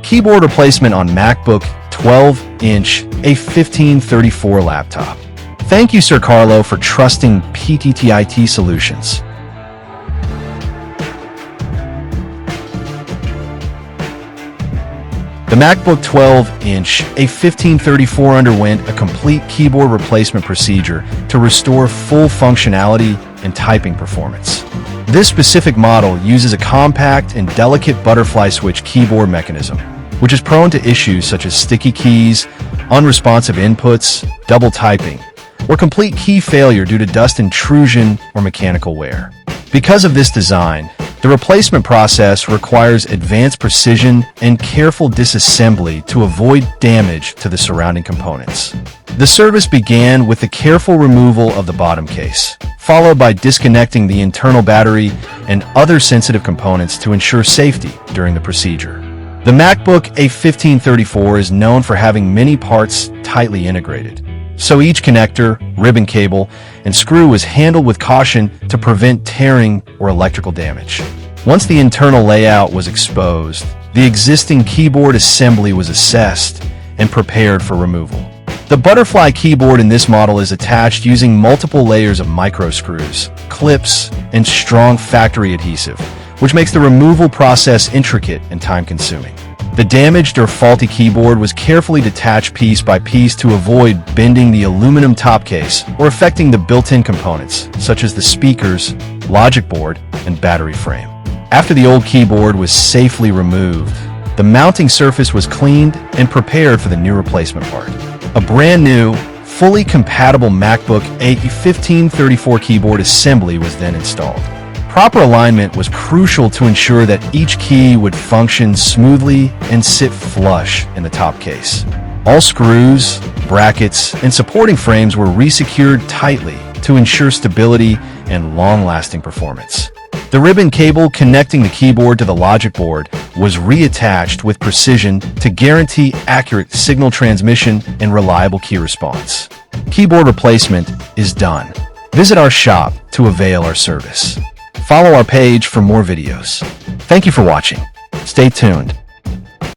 Keyboard replacement on MacBook 12-inch A1534 laptop. Thank you, Sir Carlo, for trusting PTTIT Solutions. The MacBook 12-inch A1534 underwent a complete keyboard replacement procedure to restore full functionality and typing performance. This specific model uses a compact and delicate butterfly switch keyboard mechanism, which is prone to issues such as sticky keys, unresponsive inputs, double typing, or complete key failure due to dust intrusion or mechanical wear. Because of this design, the replacement process requires advanced precision and careful disassembly to avoid damage to the surrounding components. The service began with the careful removal of the bottom case, followed by disconnecting the internal battery and other sensitive components to ensure safety during the procedure. The MacBook A1534 is known for having many parts tightly integrated, so each connector, ribbon cable, and screw was handled with caution to prevent tearing or electrical damage. Once the internal layout was exposed, the existing keyboard assembly was assessed and prepared for removal. The butterfly keyboard in this model is attached using multiple layers of micro screws, clips, and strong factory adhesive, which makes the removal process intricate and time-consuming. The damaged or faulty keyboard was carefully detached piece by piece to avoid bending the aluminum top case or affecting the built-in components, such as the speakers, logic board, and battery frame. After the old keyboard was safely removed, the mounting surface was cleaned and prepared for the new replacement part. A brand new, fully compatible MacBook A1534 keyboard assembly was then installed. Proper alignment was crucial to ensure that each key would function smoothly and sit flush in the top case. All screws, brackets, and supporting frames were resecured tightly to ensure stability and long-lasting performance. The ribbon cable connecting the keyboard to the logic board was reattached with precision to guarantee accurate signal transmission and reliable key response. Keyboard replacement is done. Visit our shop to avail our service. Follow our page for more videos. Thank you for watching. Stay tuned.